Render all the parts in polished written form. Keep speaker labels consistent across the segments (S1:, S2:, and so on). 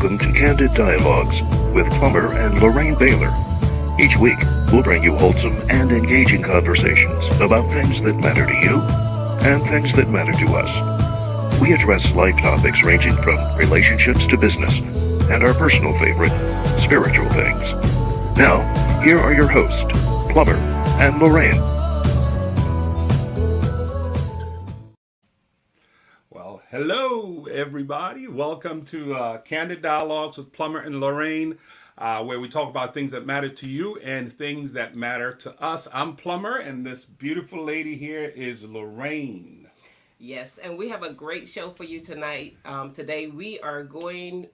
S1: Welcome to Candid Dialogues with Plummer and Lorraine Baylor. Each week, we'll bring you wholesome and engaging conversations about things that matter to you and things that matter to us. We address life topics ranging from relationships to business and our personal favorite, spiritual things. Now, here are your hosts, Plummer and Lorraine.
S2: Well, hello, everybody. Welcome to Candid Dialogues with Plummer and Lorraine, where we talk about things that matter to you and things that matter to us. I'm Plummer, and this beautiful lady here is Lorraine.
S3: Yes, and we have a great show for you tonight. Today we are going...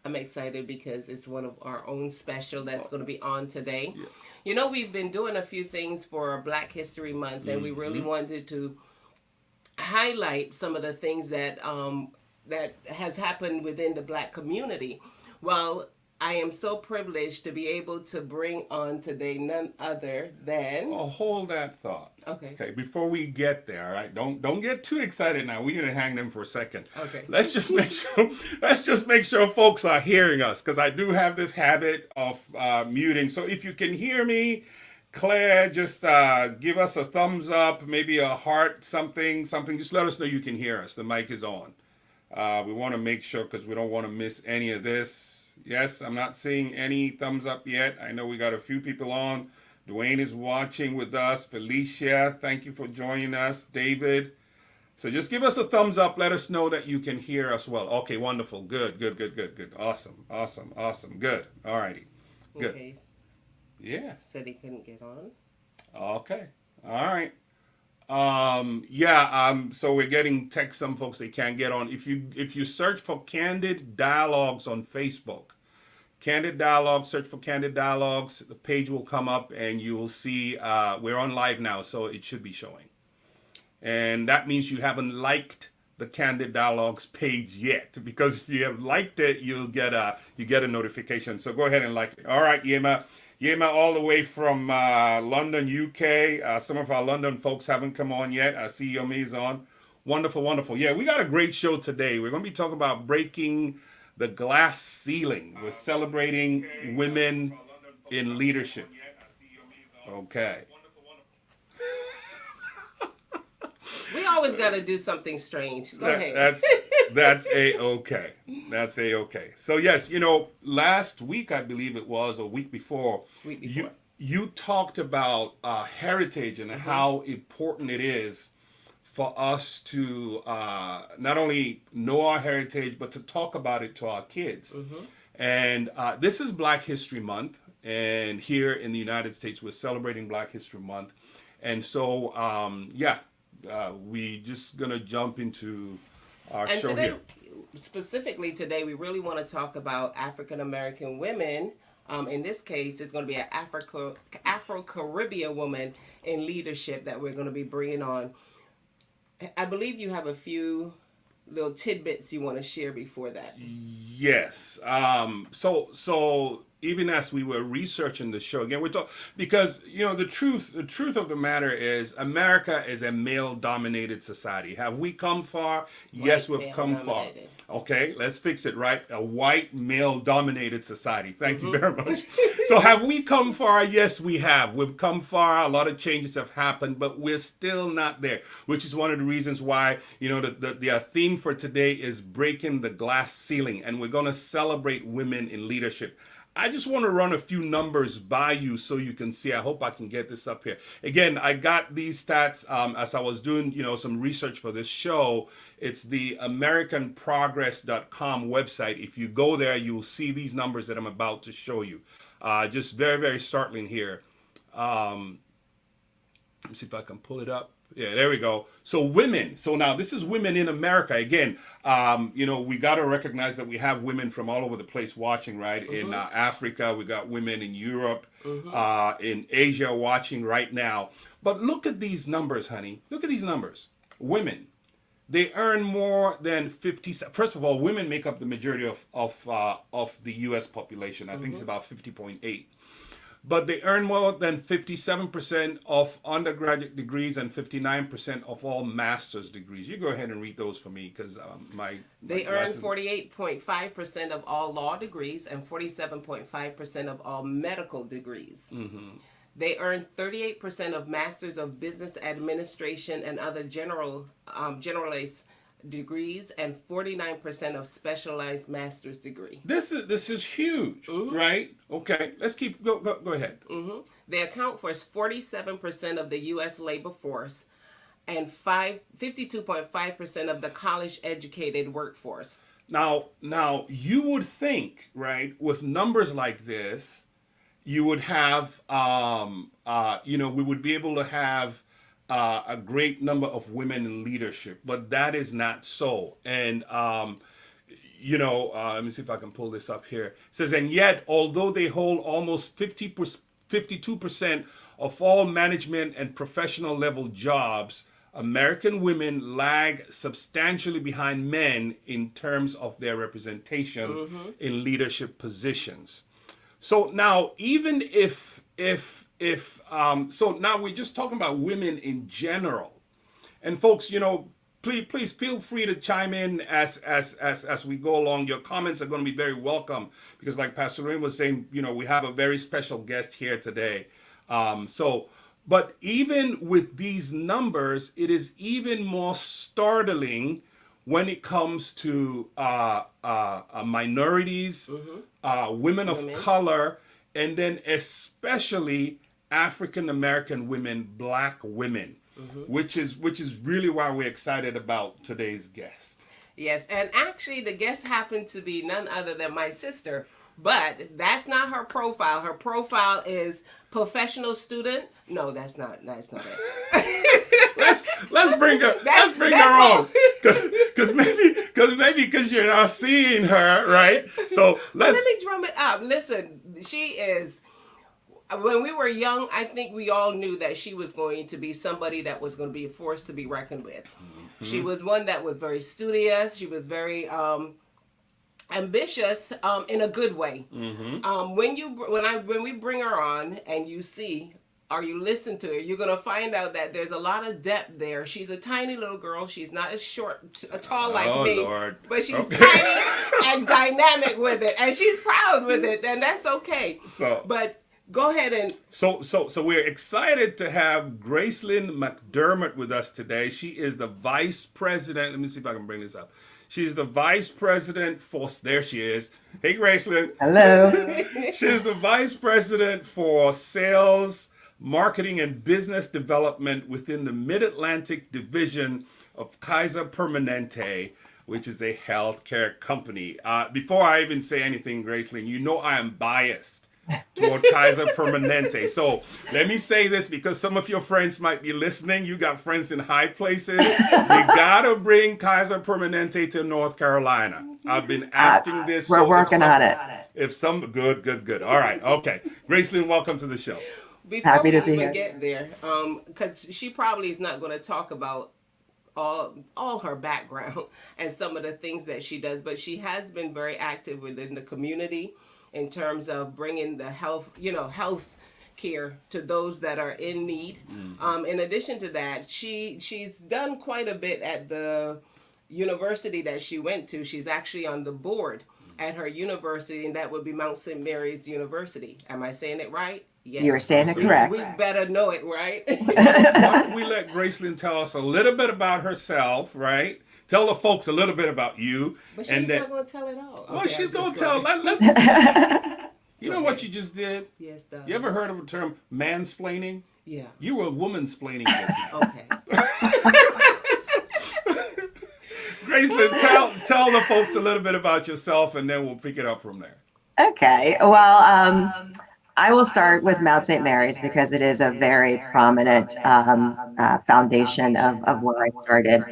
S3: I'm excited because it's one of our own special that's going to be on today. Yeah. You know, we've been doing a few things for Black History Month, and we really wanted to highlight some of the things that that has happened within the Black community. Well, I am so privileged to be able to bring on today none other than...
S2: Oh, hold that thought. Okay, before we get there, all right? Don't get too excited now. We need to hang them for a second.
S3: Okay.
S2: Let's just make sure folks are hearing us, because I do have this habit of muting. So if you can hear me, Claire, just give us a thumbs up, maybe a heart, something. Just let us know you can hear us. The mic is on. We want to make sure, because we don't want to miss any of this. Yes, I'm not seeing any thumbs up yet. I know we got a few people on. Dwayne is watching with us. Felicia, thank you for joining us. David. So just give us a thumbs up. Let us know that you can hear us well. Okay, wonderful. Good. Awesome. Good. All righty. Good.
S3: Okay.
S2: Yeah.
S3: Said he couldn't get on.
S2: Okay. All right. So we're getting text. Some folks they can't get on. If you search for Candid Dialogues on Facebook, Candid Dialogues, search for Candid Dialogues, the page will come up and you will see we're on live now, so it should be showing. And that means you haven't liked the Candid Dialogues page yet, because if you have liked it, you get a notification. So go ahead and like it. All right, Yema, all the way from London, UK. Some of our London folks haven't come on yet. I see Yomi's on. Wonderful. Yeah, we got a great show today. We're going to be talking about breaking the glass ceiling. We're celebrating women in leadership. Okay.
S3: We always got to do something strange. Go ahead.
S2: That's a-okay. That's a-okay. So yes, last week, I believe it was, or week before. You talked about heritage and how important it is for us to not only know our heritage, but to talk about it to our kids. And this is Black History Month. And here in the United States, we're celebrating Black History Month. And so, we just going to jump into our show
S3: today,
S2: here.
S3: Specifically today, we really want to talk about African-American women. In this case, it's going to be an Afro-Caribbean woman in leadership that we're going to be bringing on. I believe you have a few little tidbits you want to share before that.
S2: Yes. So even as we were researching the show, again, we're talking because the truth of the matter is America is a male-dominated society. Have we come far? Yes, we've come far. Okay, let's fix it, right? A white male-dominated society. Thank you very much. So have we come far? Yes, we have. We've come far. A lot of changes have happened, but we're still not there, which is one of the reasons why, the theme for today is breaking the glass ceiling, and we're going to celebrate women in leadership. I just want to run a few numbers by you so you can see. I hope I can get this up here. Again, I got these stats as I was doing, some research for this show. It's the AmericanProgress.com website. If you go there, you'll see these numbers that I'm about to show you. Just very, very startling here. Let me see if I can pull it up. Yeah, there we go. So women. So now this is women in America. Again, we got to recognize that we have women from all over the place watching, right? In Africa, we got women in Europe, in Asia watching right now. But look at these numbers, honey. Look at these numbers. Women. They earn more than 50. First of all, women make up the majority of the U.S. population. I think it's about 50.8. but they earn more than 57% of undergraduate degrees and 59% of all master's degrees. You go ahead and read those for me because
S3: they earn 48.5% of all law degrees and 47.5% of all medical degrees. They earn 38% of Masters of Business Administration and other generalized degrees and 49% of specialized master's degree.
S2: This is huge, right? Okay, let's keep go ahead.
S3: They account for 47% of the U.S. labor force and 52.5% of the college-educated workforce.
S2: Now, you would think, right, with numbers like this, you would have, we would be able to have a great number of women in leadership, but that is not so. And, let me see if I can pull this up here. It says, and yet, although they hold almost 52% of all management and professional level jobs, American women lag substantially behind men in terms of their representation in leadership positions. So now, even if so now we're just talking about women in general, and folks, please feel free to chime in as we go along. Your comments are going to be very welcome because, like Pastor Lorraine was saying, we have a very special guest here today. But even with these numbers, it is even more startling when it comes to minorities, women of color, and then especially African American women, Black women, which is really why we're excited about today's guest.
S3: Yes, and actually the guest happened to be none other than my sister, but that's not her profile. Her profile is professional student. No, that's not it.
S2: let's bring her. Let's bring her on, because you're not seeing her, right? So let
S3: me drum it up. Listen, she is. When we were young, I think we all knew that she was going to be somebody that was going to be a force to be reckoned with. She was one that was very studious. She was very ambitious in a good way. When we bring her on and you see or you listen to her, you're going to find out that there's a lot of depth there. She's a tiny little girl. She's not as tall like me,
S2: Lord.
S3: But she's tiny and dynamic with it, and she's proud with it, and that's okay. But go ahead and...
S2: So we're excited to have Gracelyn McDermott with us today. She is the Vice President. Let me see if I can bring this up. She's the Vice President for... There she is. Hey, Gracelyn.
S4: Hello.
S2: She's the Vice President for Sales, Marketing, and Business Development within the Mid-Atlantic Division of Kaiser Permanente, which is a healthcare company. Before I even say anything, Gracelyn, I am biased toward Kaiser Permanente. So let me say this because some of your friends might be listening. You got friends in high places. You gotta bring Kaiser Permanente to North Carolina. I've been asking this.
S4: We're working on it.
S2: If some good. All right, okay. Gracelyn, welcome to the show.
S3: Before we even get there, because she probably is not going to talk about all her background and some of the things that she does, but she has been very active within the community in terms of bringing the health care to those that are in need. In addition to that, she's done quite a bit at the university that she went to. She's actually on the board at her university, and that would be Mount St. Mary's University. Am I saying it right? Yes.
S4: You're saying it correct.
S3: We better know it, right?
S2: Why don't we let Gracelyn tell us a little bit about herself, right? Tell the folks a little bit about you.
S3: But she's not going to tell it all.
S2: Well, she's going to tell. You know what you just did?
S3: Yes, darling.
S2: You ever heard of the term mansplaining?
S3: Yeah.
S2: You were womansplaining.
S3: Okay.
S2: Gracelyn, tell the folks a little bit about yourself, and then we'll pick it up from there.
S4: Okay. Well, I will start with Mount St. Mary's because it is a very prominent foundation of where I started.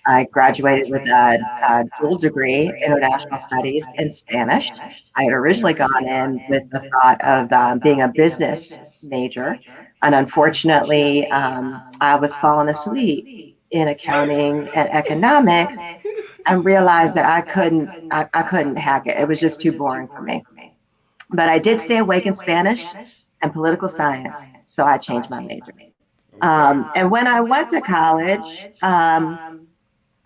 S4: I graduated with a dual degree, International Studies in Spanish. I had originally gone in with the thought of being a business major, and unfortunately, I was falling asleep in accounting and economics, and realized that I couldn't hack it. It was just too boring for me. But I did stay awake in Spanish and political science. So I changed my major.
S2: Okay.
S4: And when I went to college, I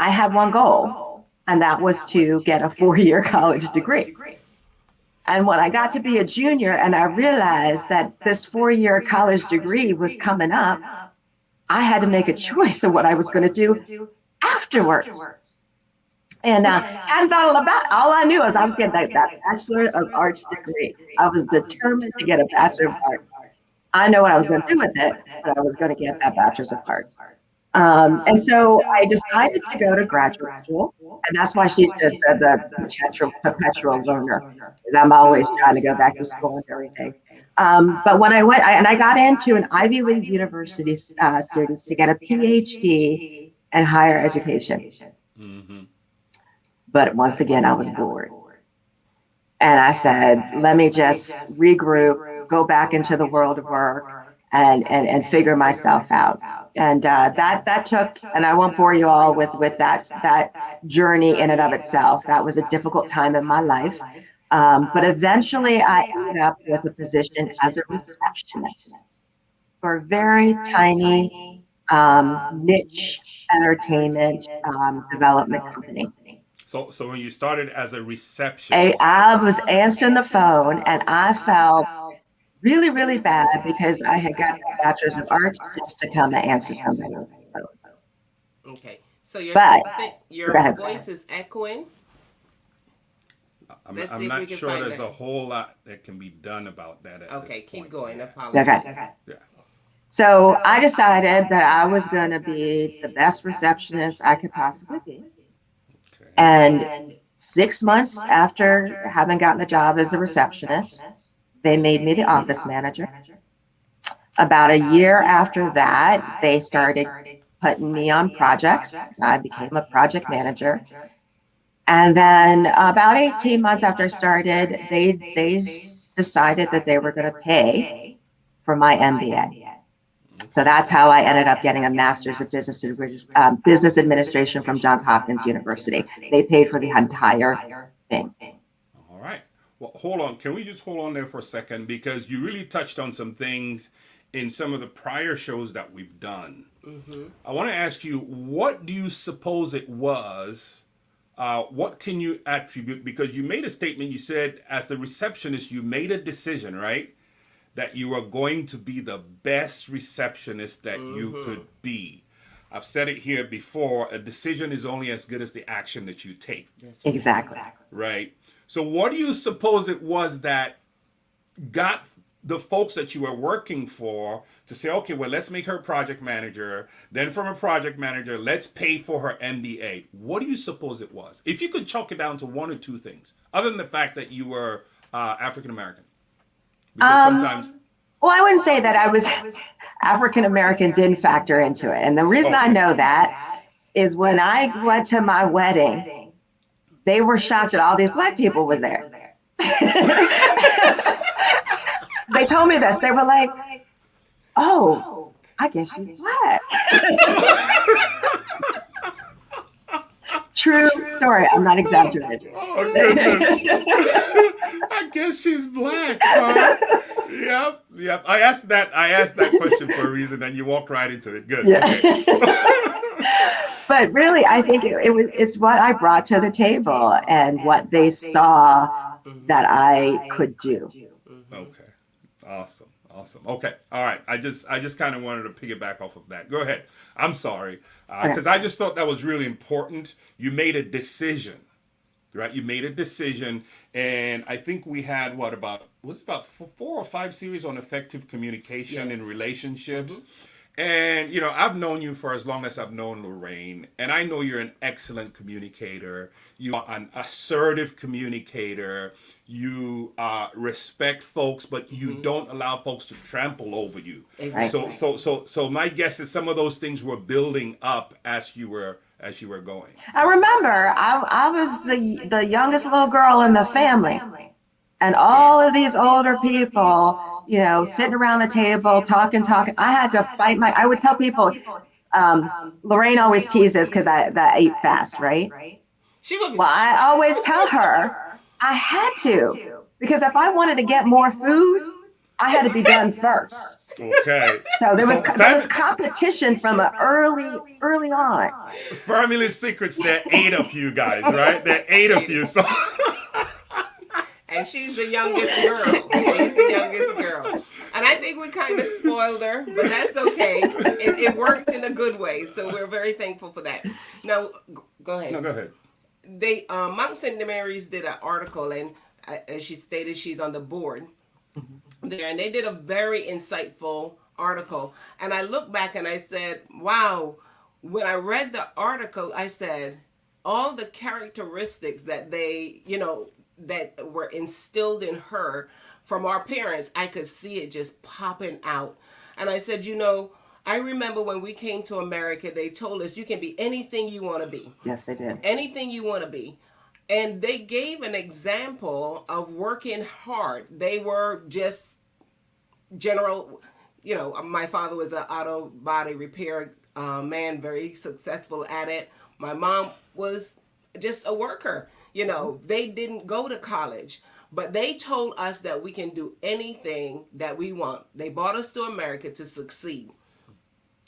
S4: had one goal, and that was to get a 4-year college degree. And when I got to be a junior and I realized that this 4-year college degree was coming up, I had to make a choice of what I was going to do afterwards. And hadn't thought about it. All I knew was I was getting that Bachelor of Arts degree. I was determined to get a Bachelor of Arts. I know what I was going to do with it, but I was going to get that Bachelor's of Arts. And so I decided to go to graduate school. And that's why she says that the perpetual learner, because I'm always trying to go back to school and everything. But when I went, I got into an Ivy League university students to get a PhD in higher education.
S2: Mm-hmm.
S4: But once again, I was bored. And I said, let me just regroup, go back into the world of work and figure myself out. And that took, and I won't bore you all with that journey in and of itself. That was a difficult time in my life. But eventually I ended up with a position as a receptionist for a very tiny niche entertainment development company.
S2: So when you started as a receptionist,
S4: I was answering the phone and I felt really, really bad because I had got a Bachelor's of Arts just to come and answer somebody on the phone.
S3: Okay. So your
S4: But
S3: your
S4: go ahead.
S3: voice is echoing. Let's see
S2: I'm
S3: if we
S2: not
S3: can
S2: sure
S3: find
S2: there's
S3: that.
S2: a whole lot that can be done about that at
S3: Okay,
S2: this
S3: keep
S2: point.
S3: going.
S2: Yeah.
S3: Apologize.
S4: Okay.
S2: Yeah.
S4: So I decided that I was going to be the best receptionist I could possibly be.
S2: Okay.
S4: And 6 months after having gotten the job as a receptionist, they made me the office manager. About a year after that, they started putting me on projects. I became a project manager. And then about 18 months after I started, they decided that they were going to pay for my MBA. So that's how I ended up getting a master's of business administration from Johns Hopkins University. They paid for the entire thing.
S2: All right. Well, hold on. Can we just hold on there for a second? Because you really touched on some things in some of the prior shows that we've done.
S3: Mm-hmm.
S2: I want to ask you, what do you suppose it was? What can you attribute? Because you made a statement, you said, as a receptionist, you made a decision, right? That you are going to be the best receptionist that you could be. I've said it here before, a decision is only as good as the action that you take.
S4: Exactly.
S2: Right? So what do you suppose it was that got the folks that you were working for to say, okay, well, let's make her project manager. Then from a project manager, let's pay for her MBA. What do you suppose it was? If you could chalk it down to one or two things, other than the fact that you were African American. Because sometimes.
S4: Well, I wouldn't say that I was African American didn't factor into it. And the reason I know that is when I went to my wedding, they were shocked that all these Black people were there. They told me this. They were like, oh, I guess she's Black. True story. I'm not exaggerating.
S2: Oh, goodness. I guess she's Black, huh? Yep. I asked that question for a reason, and you walked right into it. Good.
S4: Yeah.
S2: Okay.
S4: But really, I think it's what I brought to the table and what they saw that I could do.
S2: Okay. Awesome. Okay. All right. I just kind of wanted to piggyback off of that. Go ahead. I'm sorry. Because I just thought that was really important. You made a decision, right? You made a decision. And I think we had, about 4 or 5 series on effective communication in relationships. And, I've known you for as long as I've known Lorraine, and I know you're an excellent communicator. You are an assertive communicator. You respect folks, but you don't allow folks to trample over you.
S3: Exactly.
S2: So my guess is some of those things were building up as you were going.
S4: I remember I was the youngest little girl in the family, and all of these older people, sitting around the table talking. I had to fight I would tell people, Lorraine always teases because I ate fast, right? Well, I always tell her I had to, because if I wanted to get more food, I had to be done first.
S2: Okay.
S4: So there was
S2: So
S4: there was competition from a early on.
S2: family secrets. There are 8 of you guys, right? There are 8 of you. So
S3: And she's the youngest girl. She's the youngest girl. And I think we kind of spoiled her, but that's okay. It worked in a good way, so we're very thankful for that. Now, go ahead.
S2: no, go ahead.
S3: They Mount St. Mary's did an article, and as she stated, she's on the board there, and they did a very insightful article. And I look back and I said, wow, when I read the article, I said, all the characteristics that that were instilled in her from our parents, I could see it just popping out. And I said, I remember when we came to America, they told us you can be anything you want to be.
S4: Yes, they did.
S3: Anything you want to be. And they gave an example of working hard. They were just general, my father was an auto body repair man, very successful at it. My mom was just a worker. They didn't go to college, but they told us that we can do anything that we want. They brought us to America to succeed.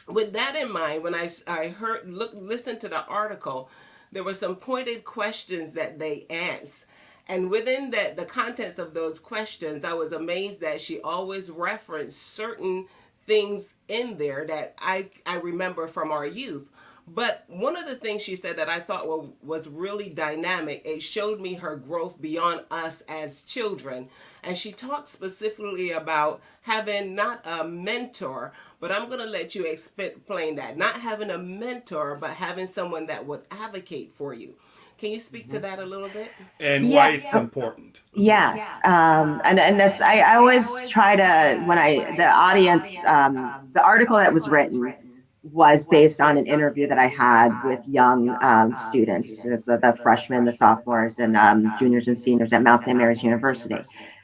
S3: With that in mind, when I listened to the article, there were some pointed questions that they asked. And within the contents of those questions, I was amazed that she always referenced certain things in there that I remember from our youth. But one of the things she said that I thought was really dynamic, it showed me her growth beyond us as children. And she talked specifically about having not a mentor, but I'm going to let you explain that. Not having a mentor, but having someone that would advocate for you. Can you speak to that a little bit?
S2: And why it's important.
S4: Yes, and this I always try to the audience the article that was written was based on an interview that I had with young students. It's the freshmen, the sophomores, and juniors and seniors at Mount St. Mary's University.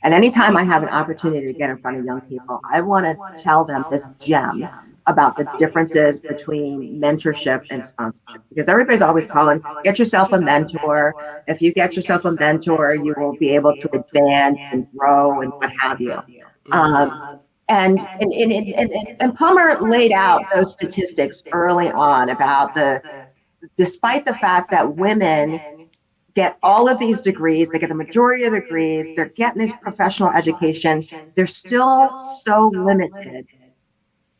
S4: And anytime I have an opportunity to get in front of young people, I want to tell them this gem about the differences between mentorship and sponsorship. Because everybody's always telling, get yourself a mentor. If you get yourself a mentor, you will be able to advance and grow and what have you. And Plummer laid out those statistics early on about despite the fact that women get all of these degrees, they get the majority of the degrees, they're getting this professional education, they're still so limited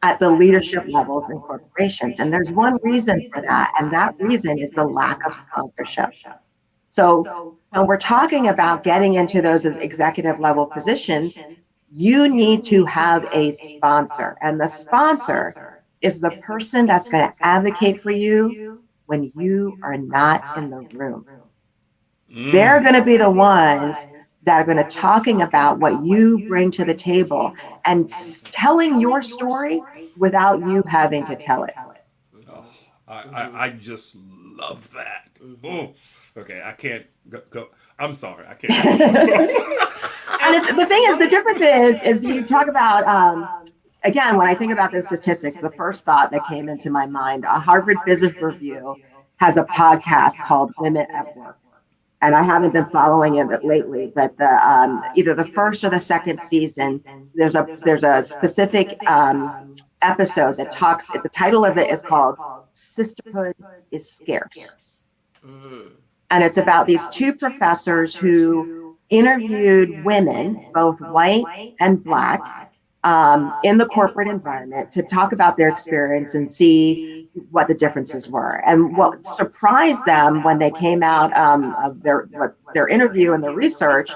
S4: at the leadership levels in corporations. And there's one reason for that, and that reason is the lack of sponsorship. So when we're talking about getting into those executive level positions, you need to have a sponsor, and the sponsor is the person that's going to advocate for you when you are not in the room. They're going to be the ones that are going to talking about what you bring to the table and telling your story without you having to tell it.
S2: Oh, I just love that. Oh, okay, I can't go. I'm sorry, I can't. I'm sorry.
S4: And the thing is, the difference is you talk about, again, when I think about those statistics, the first thought that came into my mind, a Harvard Business Review has a podcast called Women at Work. And I haven't been following it lately, but either the first or the second season, there's a specific episode that talks, the title of it is called Sisterhood is Scarce. And it's about these two professors who interviewed women, both white and Black, in the corporate environment to talk about their experience and see what the differences were. And what surprised them when they came out of their interview and their research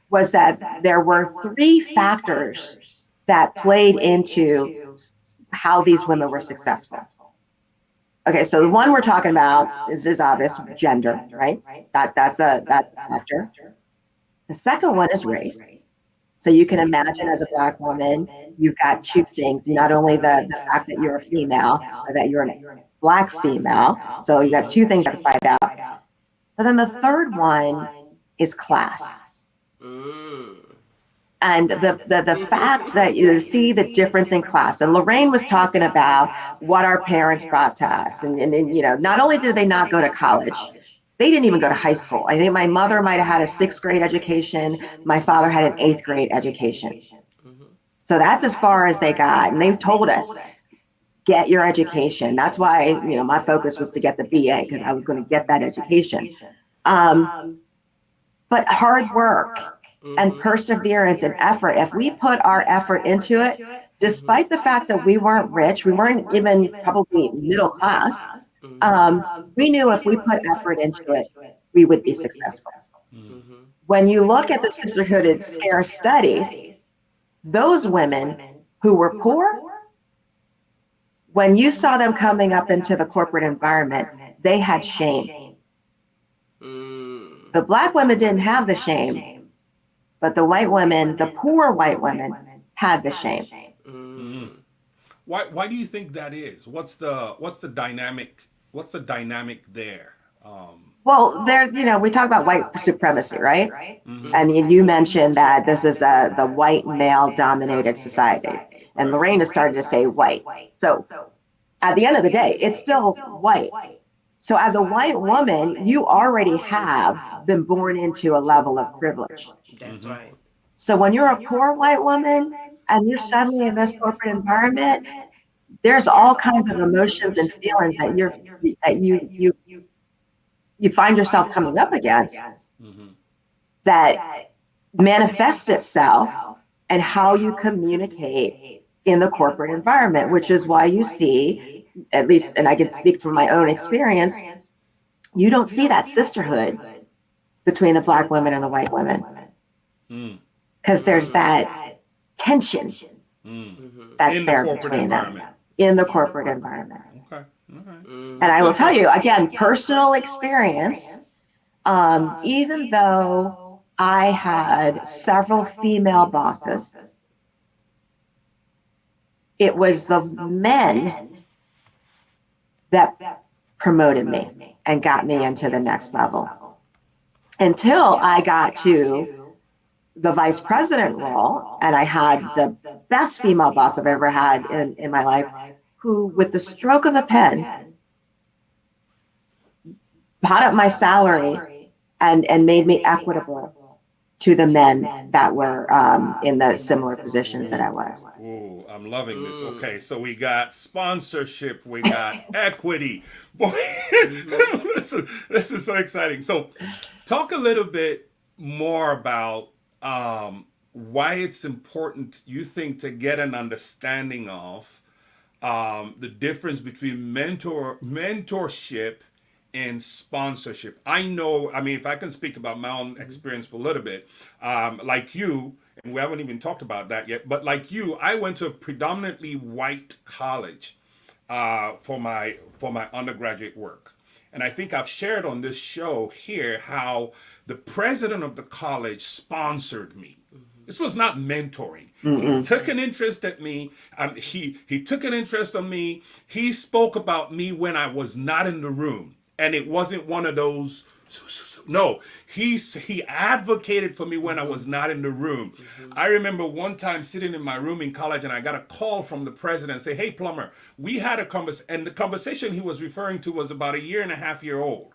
S4: was that there were 3 factors that played into how these women were successful. Okay, so the one we're talking about is obvious, gender, right? That's a factor. The second one is race. So you can imagine as a Black woman, you've got 2 things. Not only the fact that you're a female, but that you're a Black female. So you got 2 things you have to find out. But then the third one is class. And the fact that you see the difference in class. And Lorraine was talking about what our parents brought to us. And not only did they not go to college, they didn't even go to high school. I think my mother might have had a 6th grade education. My father had an 8th grade education. So that's as far as they got. And they told us, get your education. That's why, my focus was to get the BA, because I was going to get that education. But hard work and perseverance and effort, if we put our effort into it, despite the fact that we weren't rich, we weren't even probably middle class, we knew if we put effort into it, we would be successful. When you look at the sisterhood and scare studies, those women who were poor, when you saw them coming up into the corporate environment, they had shame. The Black women didn't have the shame, but the white women, the poor white women, had the shame.
S2: Why do you think that is? What's the dynamic? What's the dynamic there?
S4: Well, we talk about white supremacy, right? And you mentioned that this is the white male-dominated society, and Lorraine has started to say white. So at the end of the day, it's still white. So as a white woman, you already have been born into a level of privilege.
S3: That's right.
S4: So when you're a poor white woman and you're suddenly in this corporate environment, there's all kinds of emotions and feelings that you find yourself coming up against that manifests itself in how you communicate in the corporate environment, which is why you see, at least, and I can speak from my own experience, you don't see that sisterhood between the Black women and the white women, because there's that tension that's
S2: In
S4: there
S2: the corporate
S4: between them
S2: environment.
S4: in the corporate environment.
S2: Okay.
S4: And I will tell you, again, personal experience, even though I had several female bosses, it was the men that promoted me and got me into the next level. Until I got to the vice president role, and I had the best female boss I've ever had in my life, who, with the stroke of a pen, brought up my salary and made me equitable to the men that were in the similar positions that I was.
S2: Ooh, I'm loving this. Okay, so we got sponsorship, we got equity. Boy, this is so exciting. So, talk a little bit more about why it's important, you think, to get an understanding of the difference between mentorship and sponsorship. I know, if I can speak about my own experience for a little bit, like you, and we haven't even talked about that yet, but like you, I went to a predominantly white college for my undergraduate work. And I think I've shared on this show here how the president of the college sponsored me. This was not mentoring. He took an interest in me. He took an interest in me. He spoke about me when I was not in the room. And it wasn't one of those, no, he advocated for me when I was not in the room. I remember one time sitting in my room in college, and I got a call from the president say, "Hey, Plummer, we had a conversation," and the conversation he was referring to was about 1.5 years old,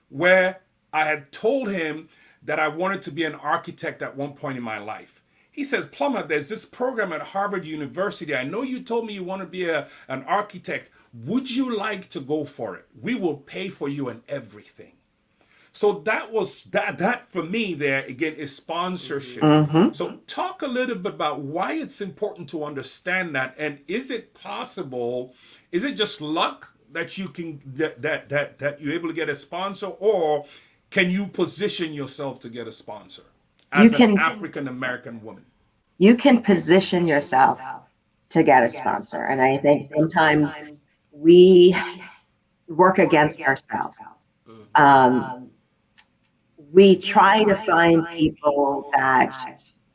S2: where I had told him that I wanted to be an architect at one point in my life. He says, "Plummer, there's this program at Harvard University. I know you told me you want to be an architect. Would you like to go for it? We will pay for you and everything." So that was that for me there again is sponsorship. So talk a little bit about why it's important to understand that, and is it possible? Is it just luck that you can that you're able to get a sponsor, or can you position yourself to get a sponsor as an African American woman?
S4: You can position yourself to get a sponsor, and I think sometimes we work against ourselves. We try to find people that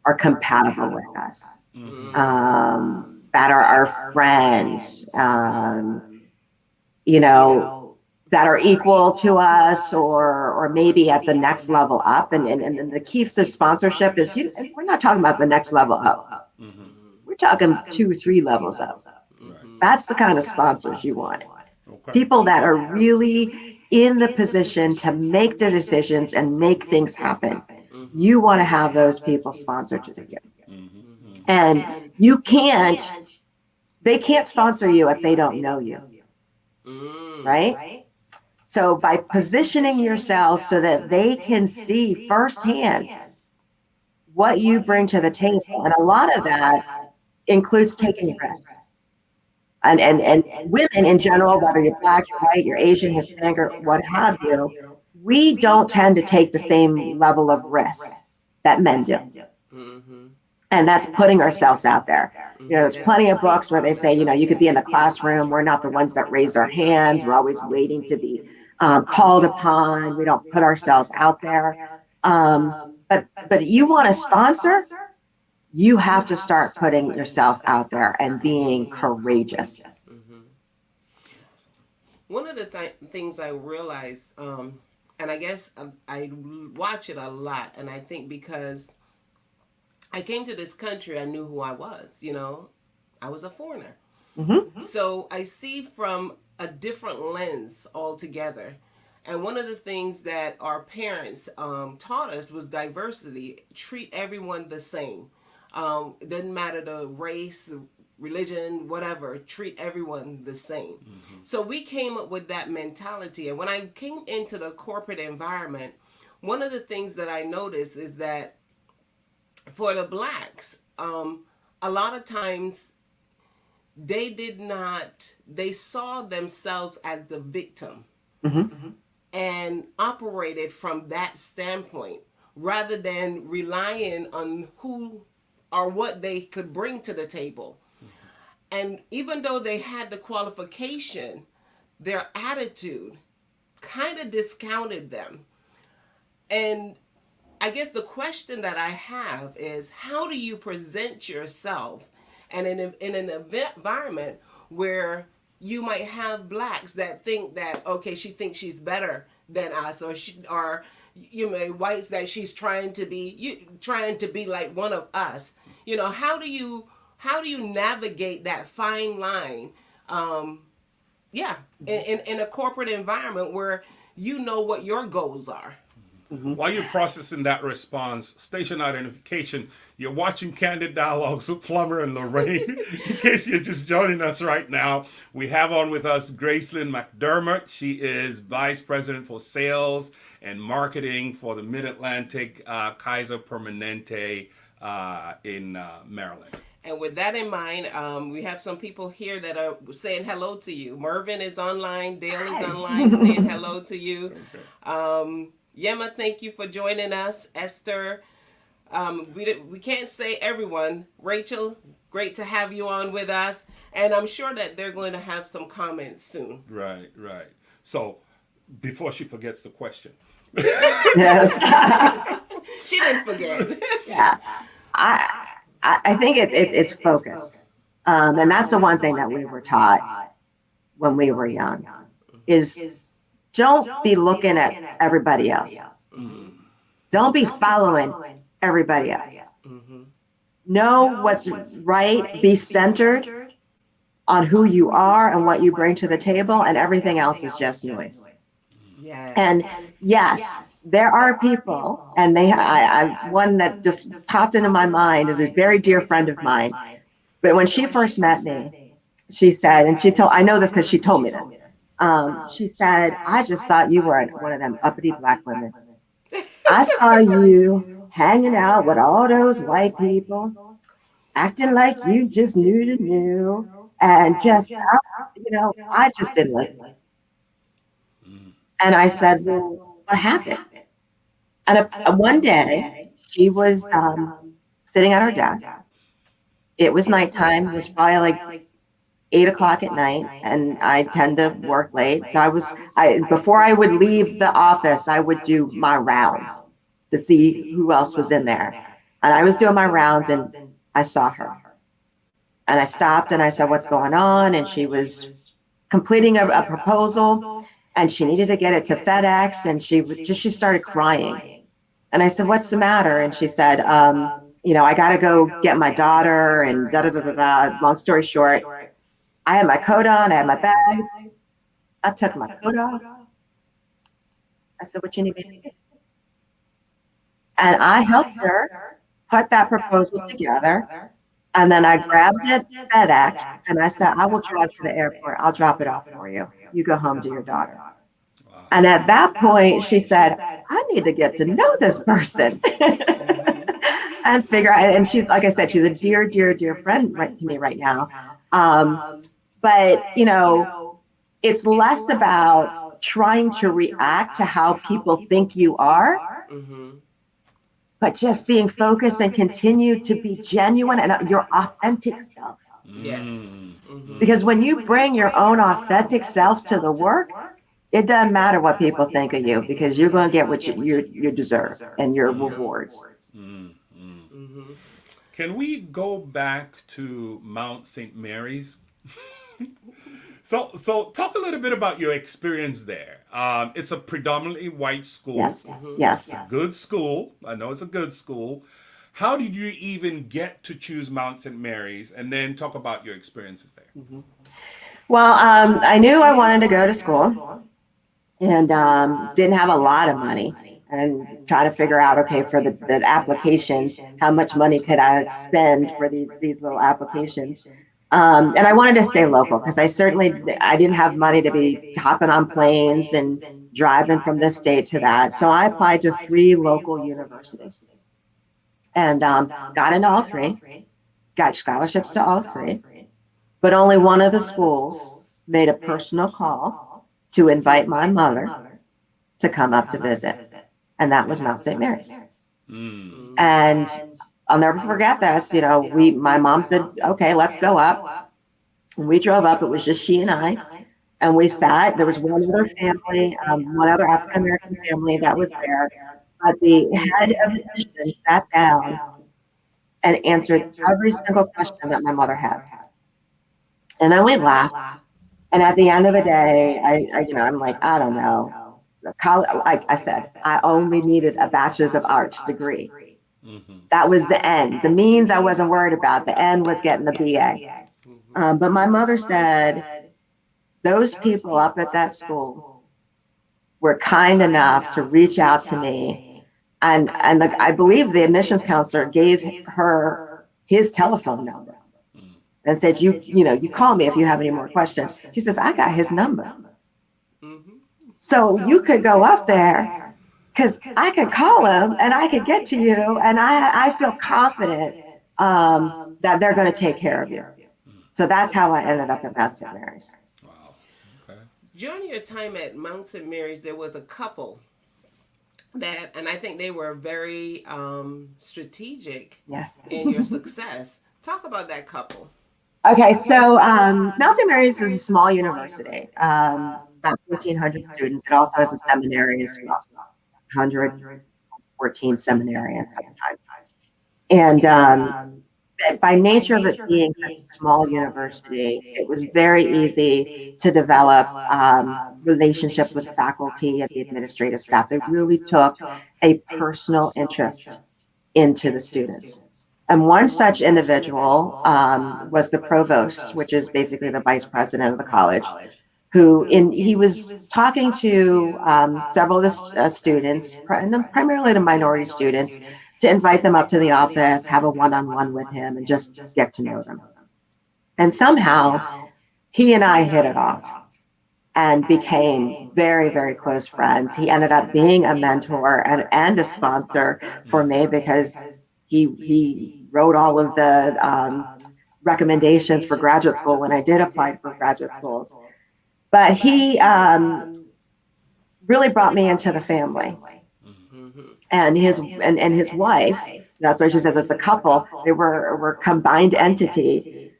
S4: are compatible with us, that are our friends, that are equal to us, or maybe at the next level up. And the key to sponsorship is we're not talking about the next level up. We're talking 2-3 levels up. That's the kind of sponsors you want. People that are really in the position to make the decisions and make things happen. You want to have those people sponsored to you. And you can't, they can't sponsor you if they don't know you, right? So by positioning yourself so that they can see firsthand what you bring to the table, and a lot of that includes taking risks. And women in general, whether you're black, you're white, you're Asian, Hispanic, or what have you, we don't tend to take the same level of risks that men do. And that's putting ourselves out there. There's plenty of books where they say, you could be in the classroom. We're not the ones that raise our hands. We're always waiting to be called upon. We don't put ourselves out there. But you want to sponsor, you have to start putting yourself out there and being courageous.
S3: One of the things I realized, and I guess I watch it a lot, and I think because I came to this country, I knew who I was, I was a foreigner. So I see from a different lens altogether. And one of the things that our parents taught us was diversity. Treat everyone the same. It doesn't matter the race, religion, whatever. Treat everyone the same. So we came up with that mentality. And when I came into the corporate environment, one of the things that I noticed is that for the blacks, a lot of times they saw themselves as the victim. And operated from that standpoint rather than relying on who or what they could bring to the table. And even though they had the qualification, their attitude kind of discounted them. And I guess the question that I have is, how do you present yourself and in an environment where you might have blacks that think that, okay, she thinks she's better than us, or whites that she's trying to be like one of us. How do you navigate that fine line? In a corporate environment where what your goals are.
S2: While you're processing that response, station identification, you're watching Candid Dialogues with Plummer and Lorraine. In case you're just joining us right now, we have on with us Gracelyn McDermott. She is Vice President for Sales and Marketing for the Mid-Atlantic Kaiser Permanente in Maryland.
S3: And with that in mind, we have some people here that are saying hello to you. Mervin is online. Dale is online saying hello to you. Okay. Yema, thank you for joining us. Esther, we can't say everyone. Rachel, great to have you on with us. And I'm sure that they're going to have some comments soon.
S2: Right. So, before she forgets the question.
S4: Yes.
S3: She didn't forget.
S4: Yeah. I think it's focus. And that's the one thing that we were taught when we were young is don't be looking at everybody else. Don't be following everybody else. Know what's right. Be centered on who you are and what you bring to the table, and everything else is just noise.
S3: Yes.
S4: And yes, there are people, and I one that just popped into my mind is a very dear friend of mine. But when she first met me, she said, and I know this because she told me this. She said, I just thought you were one of them uppity black women. I saw you hanging out with all those white people, acting like you just knew, and just, I just didn't like it. And I said, well, what happened? And one day, she was sitting at her desk. It was nighttime. It was probably like 8 o'clock at night, and I tend to work late. So before I would leave the office, I would do my rounds to see who else was in there. And I was doing my rounds, and I saw her. And I stopped, and I said, what's going on? And she was completing a proposal, and she needed to get it to FedEx, and she started crying. And I said, what's the matter? And she said, I got to go get my daughter, and da-da-da-da-da. Long story short, I had my coat on, I had my bags. I took my coat off. I said, what you need me to do? And I helped her put that proposal together. And then I grabbed it, FedEx, and I said, I will drive to the airport. I'll drop it off for you. You go home to your daughter. And at that point, she said, I need to get to know this person and figure out. And she's, like I said, she's a dear, dear, dear friend right to me right now. But, it's less about trying to react to how people think you are, but just being focused and continue to be genuine and your authentic self.
S3: Yes.
S4: Because when you bring your own authentic self to the work, it doesn't matter what people think of you, because you're going to get what you deserve and your rewards.
S2: Can we go back to Mount St. Mary's? So talk a little bit about your experience there. It's a predominantly white school.
S4: Yes.
S2: It's a good school. I know it's a good school. How did you even get to choose Mount St. Mary's? And then talk about your experiences there.
S4: Well, I knew I wanted to go to school, and didn't have a lot of money, and trying to figure out, okay, for the applications, how much money could I spend for these little applications. And I wanted to stay local, because I didn't have money to be hopping on planes and driving from this state to that. So I applied to 3 local universities, and got into all 3, got scholarships to all 3, but only one of the schools made a personal call to invite my mother to come up to visit, and that was Mount St. Mary's. And I'll never forget this. My mom said, okay, let's go up. And we drove up. It was just she and I. And we sat. There was one other family, one other African-American family that was there. But the head of the mission sat down and answered every single question that my mother had. And then we laughed. And at the end of the day, I'm like, I don't know. Like I said, I only needed a bachelor's of arts degree. That was the end. The means I wasn't worried about. The end was getting the BA. But my mother said, those people up at that school were kind enough to reach out to me. And I believe the admissions counselor gave her his telephone number and said, you call me if you have any more questions. She says, I got his number. So you could go up there, because I could call him and I could get to you, and I feel confident that they're going to take care of you. So that's how I ended up at Mount St. Mary's.
S2: Wow. Okay.
S3: During your time at Mount St. Mary's, there was a couple and I think they were very strategic in your success. Talk about that couple.
S4: Okay, so Mount St. Mary's is a small university, about 1,400 students. It also has a seminary as well, 114 seminarians at the time. And by nature of it being such a small university, it was very easy to develop relationships with faculty and the administrative staff. They really took a personal interest into the students. And one such individual was the provost, which is basically the vice president of the college, he was talking to several of the students, primarily the minority students, to invite them up to the office, have a one-on-one with him, and just get to know them. And somehow he and I hit it off and became very, very close friends. He ended up being a mentor and a sponsor for me, because he wrote all of the recommendations for graduate school when I did apply for graduate schools. But he really brought me into the family. And his wife, that's why she said that's a couple, they were a combined entity,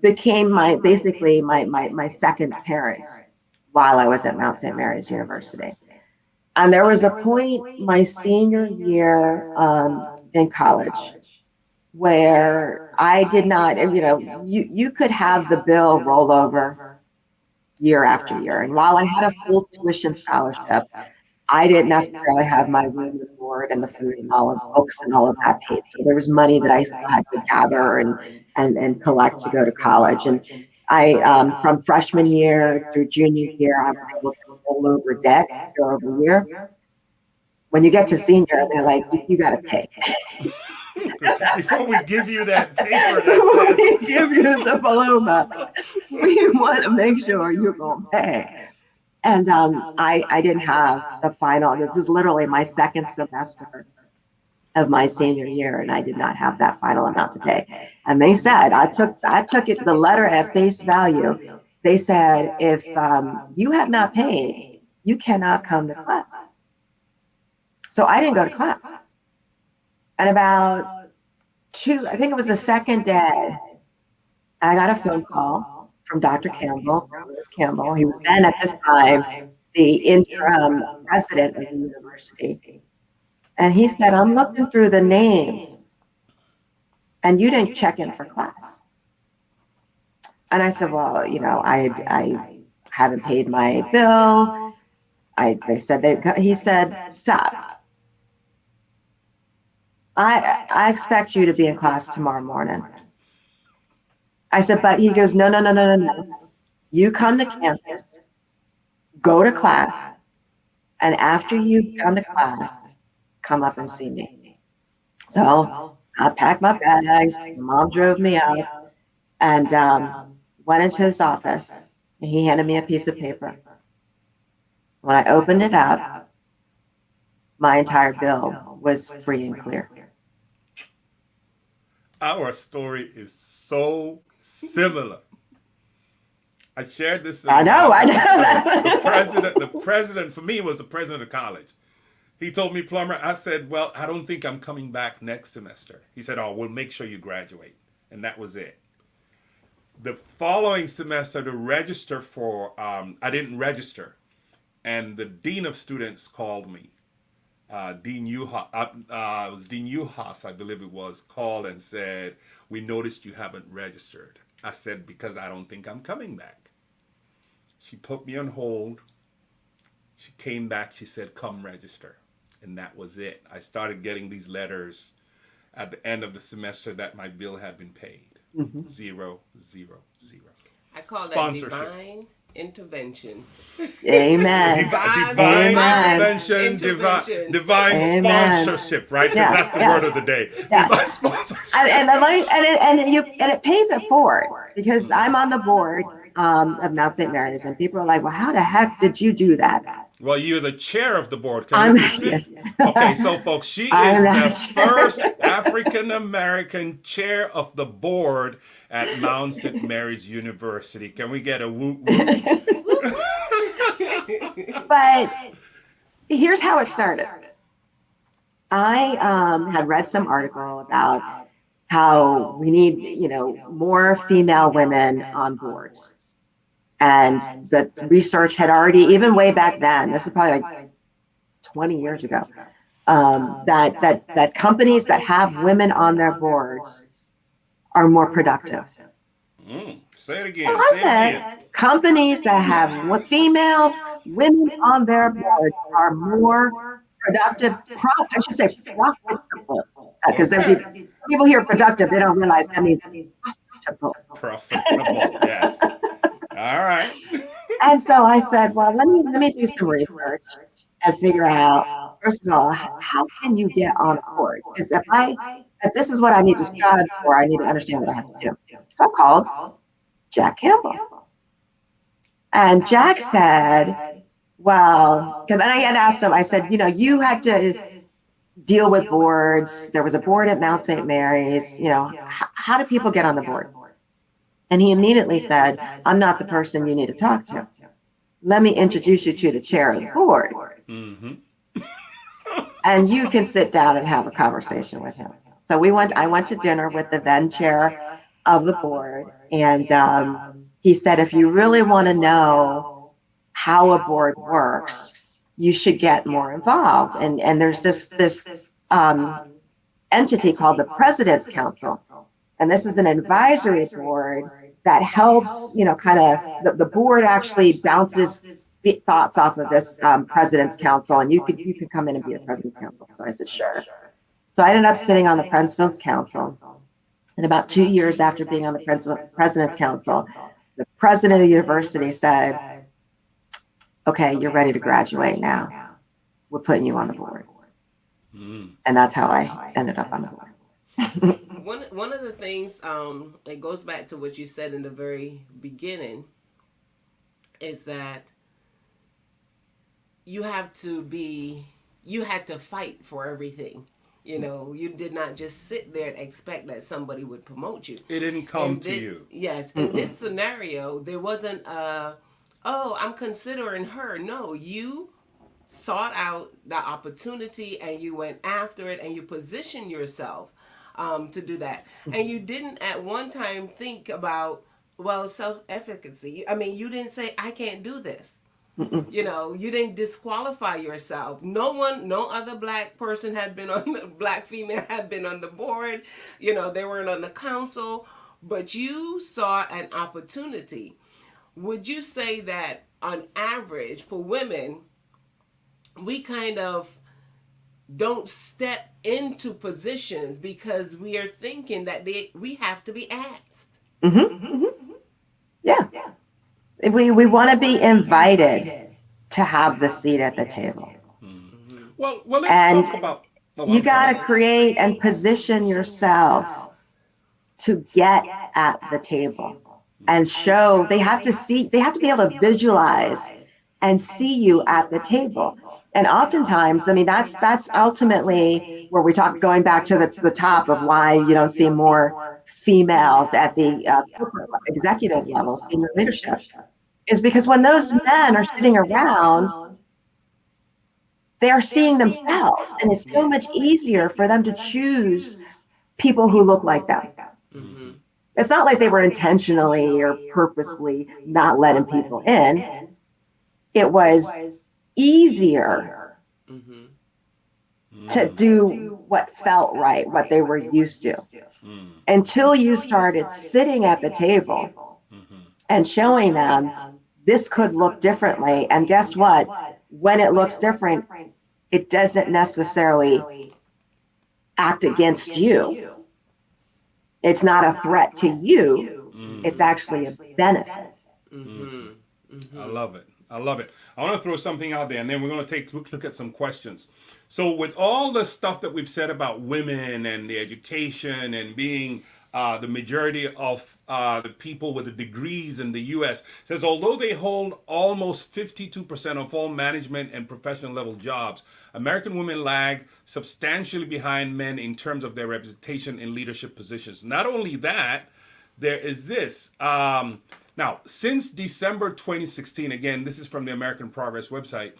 S4: became basically my second parents while I was at Mount St. Mary's University. And there was a point my senior year in college where I did not, you could have the bill roll over year after year. And while I had a full tuition scholarship, I didn't necessarily have my room and board and the food and all of books and all of that paid. So there was money that I still had to gather and collect to go to college. And I, from freshman year through junior year, I was able to roll over debt year over year. When you get to senior, they're like, you got to pay.
S2: before we give you that paper
S4: When
S2: that says,
S4: we give you the diploma, we want to make sure you're going to pay. And I didn't have the final. This is literally my second semester of my senior year, and I did not have that final amount to pay. And they said, I took it, the letter at face value. They said, if you have not paid, you cannot come to class. So I didn't go to class. And about I think it was the second day, I got a phone call from Dr. Campbell, Ms. Campbell. He was then at this time the interim president of the university. And he said, I'm looking through the names and you didn't check in for class. And I said, well, I haven't paid my bill. He said, stop. I expect you to be in class tomorrow morning. I said, but he goes, no. You come to campus, go to class, and after you come to class, come up and see me. So I packed my bags, mom drove me out, and went into his office, and he handed me a piece of paper. When I opened it up, my entire bill was free and clear.
S2: our story is so similar. I shared this.
S4: I know.
S2: The president for me was the president of college. He told me, Plumber, I said, well, I don't think I'm coming back next semester. He said, oh, we'll make sure you graduate. And that was it. The following semester to register for, I didn't register. And the dean of students called me. Dean Uhas, it was Dean Uhas, I believe it was, called and said, we noticed you haven't registered. I said, because I don't think I'm coming back. She put me on hold. She came back, she said, come register. And that was it. I started getting these letters at the end of the semester that my bill had been paid. Mm-hmm. 0, 0, 0.
S3: I call that divine intervention.
S4: Amen.
S2: Divine intervention. Divine sponsorship, right? Because that's the word of the day.
S4: Yes.
S2: Divine sponsorship.
S4: And it pays it forward, because I'm on the board of Mount St. Mary's, and people are like, well, how the heck did you do that?
S2: Well, you're the chair of the board. Yes. Okay, so folks, she is the first African American chair of the board at Mount St. Mary's University. Can we get a whoop whoop?
S4: But here's how it started. I had read some article about how we need, more female women on boards. And the research had already, even way back then, this is probably like 20 years ago, that companies that have women on their boards are more productive.
S2: Say it again.
S4: I said, companies that have women on their board are more productive, I should say profitable, because people hear productive, they don't realize that means profitable.
S2: Profitable, yes. All right.
S4: And so I said, well, let me do some research and figure out, first of all, how can you get on board? Because if this is what I need to strive for, I need to understand what I have to do. So I called Jack Campbell. And Jack said, well, because I had asked him, I said, you had to deal with boards. There was a board at Mount St. Mary's. How do people get on the board? And he immediately said, I'm not the person you need to talk to. Let me introduce you to the chair of the board. Mm-hmm. And you can sit down and have a conversation with him. So I went to dinner with the then chair of the board. And he said, if you really want to know how a board works, you should get more involved. And there's this entity called the President's Council. And this is an advisory board that helps, kind of, the board actually bounces thoughts off of this President's Council, and you could come in and be a President's Council. So I said, sure. So I ended up sitting on the President's Council. And about 2 years after being on the President's Council, the president of the university said, okay, you're ready to graduate now. We're putting you on the board. And that's how I ended up on the board.
S3: One of the things, it goes back to what you said in the very beginning, is that you have to be you had to fight for everything. You know, you did not just sit there and expect that somebody would promote you.
S2: It didn't come to you.
S3: Yes, in this scenario, there wasn't oh, I'm considering her. No, you sought out the opportunity and you went after it and you positioned yourself to do that. And you didn't at one time think about, well, self efficacy. I mean, you didn't say, I can't do this. You know, you didn't disqualify yourself. No other black person had been on the black female had been on the board. You know, they weren't on the council, but you saw an opportunity. Would you say that on average for women, we kind of don't step into positions because we are thinking that we have to be asked?
S4: Yeah. We want to be invited to have the seat at the table.
S2: Well, let's
S4: And
S2: talk about. Oh,
S4: you
S2: I'm
S4: got
S2: sorry.
S4: to create and position yourself to get at the table and show. They have to be able to visualize and see you at the table. And oftentimes, I mean, that's ultimately where we talk, going back to the top of why you don't see more females at the corporate executive levels, senior leadership, is because when those men are sitting around, they are seeing themselves, and it's so much
S3: Yes.
S4: easier for them to choose people who look like them.
S3: Mm-hmm.
S4: It's not like they were intentionally or purposefully not letting people in. It was easier
S3: Mm-hmm.
S4: to do what felt right, what they were used to, until you started sitting at the table and showing them this could look differently. And guess what? When it looks different, it doesn't necessarily act against you. It's not a threat to you. It's actually a benefit.
S3: Mm-hmm.
S2: I love it. I love it. I want to throw something out there, and then we're going to take a look at some questions. So, with all the stuff that we've said about women and the education and being the majority of the people with the degrees in the U.S., says although they hold almost 52% of all management and professional level jobs, American women lag substantially behind men in terms of their representation in leadership positions. Not only that, there is this. Now, since December 2016, again, this is from the American Progress website.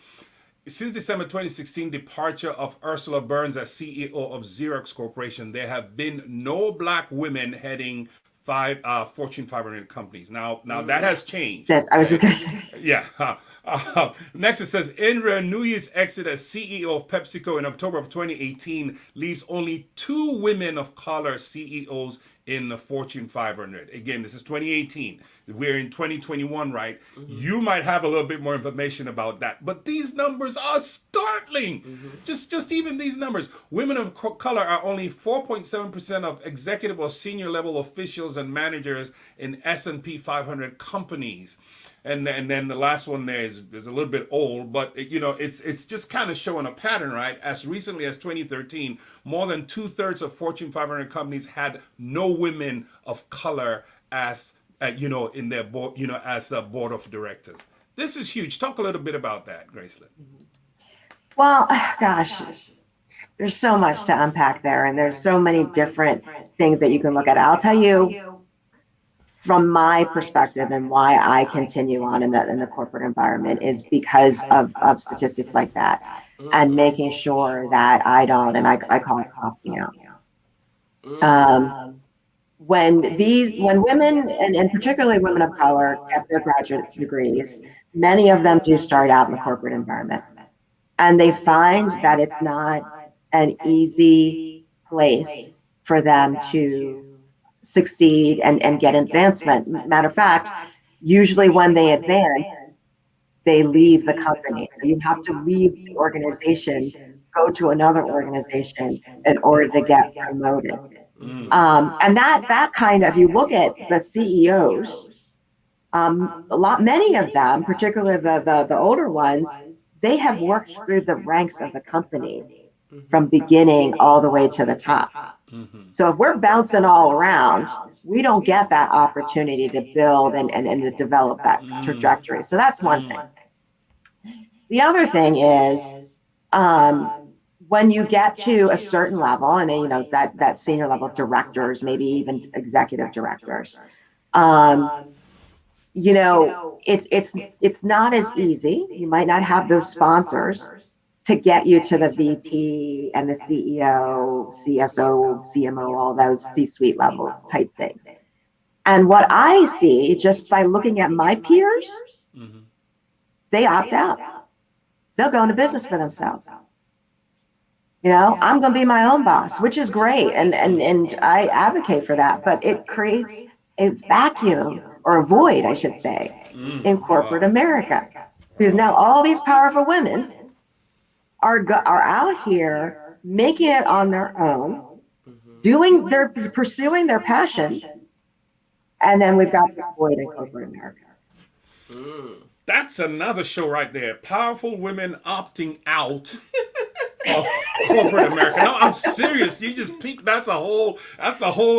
S2: Since December 2016, departure of Ursula Burns as CEO of Xerox Corporation, there have been no black women heading Fortune 500 companies. Now that has changed.
S4: Yes, I was just going to say.
S2: Yeah. Next, it says Indra Nuyi's exit as CEO of PepsiCo in October of 2018 leaves only 2 women of color CEOs in the Fortune 500. Again, this is 2018. We're in 2021, right? You might have a little bit more information about that, but these numbers are startling. Just even these numbers. Women of color are only 4.7% of executive or senior level officials and managers in S&P 500 companies. And then the last one there is a little bit old, but it's just kind of showing a pattern, right? As recently as 2013, more than 2/3 of Fortune 500 companies had no women of color as in their board, as a board of directors. This is huge. Talk a little bit about that, Gracelyn.
S4: Well, gosh, there's so much to unpack there, and there's so many different things that you can look at. I'll tell you from my perspective and why I continue on in the corporate environment is because of statistics like that and making sure that I don't, and I call it clocking out. When women, and particularly women of color, get their graduate degrees, many of them do start out in the corporate environment. And they find that it's not an easy place for them to succeed and get advancement. Matter of fact, usually when they advance, they leave the company. So you have to leave the organization, go to another organization in order to get promoted. And that kind of, if you look at the CEOs, many of them, particularly the older ones, they have worked through the ranks of the companies. from beginning all the way to the top. So if we're bouncing all around, we don't get that opportunity to build and to develop that trajectory. So that's one thing. The other thing is, when you get to a certain level, and you know that senior level directors, maybe even executive directors, you know, it's not as easy. You might not have those sponsors to get you to the VP and the CEO, CSO, CMO, all those C-suite level type things. And what I see just by looking at my peers, they opt out. They'll go into business for themselves. You know, I'm going to be my own boss, which is great. And I advocate for that, but it creates a vacuum, or a void, I should say, in corporate America. Because now all these powerful women are out here making it on their own, pursuing their passion. And then we've got the void in corporate America.
S2: That's another show right there. Powerful women opting out of corporate America. No, I'm serious. You just peaked. That's a whole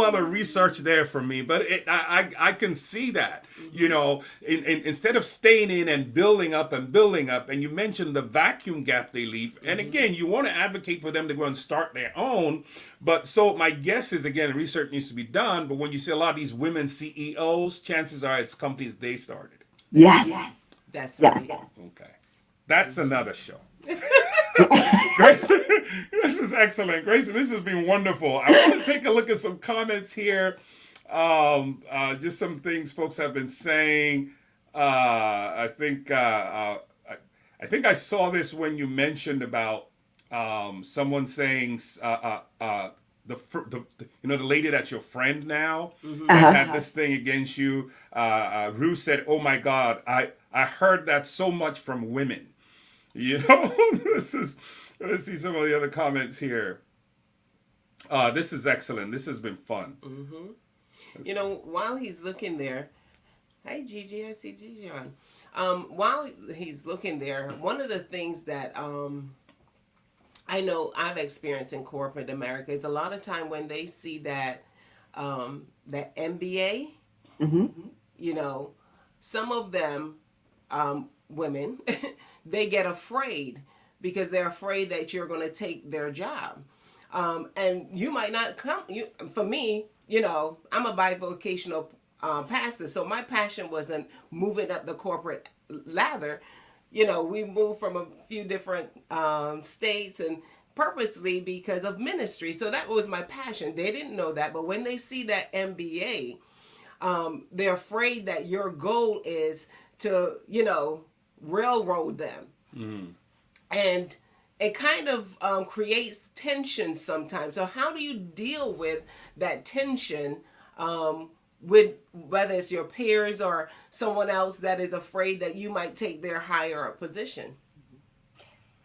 S2: other research there for me. But I can see that. You know, instead of staying in and building up, and you mentioned the vacuum gap they leave. And again, you want to advocate for them to go and start their own. But so my guess is, again, research needs to be done. But when you see a lot of these women CEOs, chances are it's companies they started.
S4: Yes.
S3: That's
S4: yes.
S3: right.
S2: Okay. That's another show. Gracelyn, this is excellent. Gracelyn, this has been wonderful. I want to take a look at some comments here. Just some things folks have been saying. I think I saw this when you mentioned about someone saying the lady that's your friend now that had this thing against you. Ruth said, "Oh my God, I heard that so much from women." You know, let's see some of the other comments here. This is excellent. This has been fun.
S3: You know, while he's looking there, hey Gigi, I see Gigi on. While he's looking there, one of the things that I know I've experienced in corporate America is a lot of time when they see that that MBA, you know, some of them women they get afraid because they're afraid that you're going to take their job, and you might not come. For me, you know, I'm a bivocational pastor, so my passion wasn't moving up the corporate ladder. You know, we moved from a few different states and purposely because of ministry. So that was my passion. They didn't know that, but when they see that MBA, they're afraid that your goal is to, you know, railroad them. And it kind of creates tension sometimes. So how do you deal with that tension with whether it's your peers or someone else that is afraid that you might take their higher up position?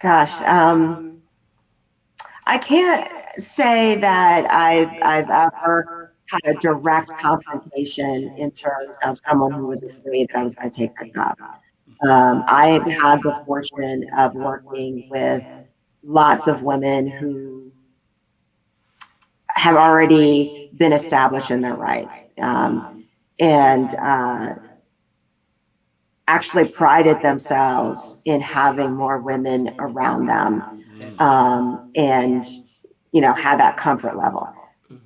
S4: Gosh, I can't say that I've ever had a direct confrontation in terms of someone who was afraid that I was going to take their job. I've had the fortune of working with lots of women who have already been established in their rights, and actually prided themselves in having more women around them, and you know, had that comfort level.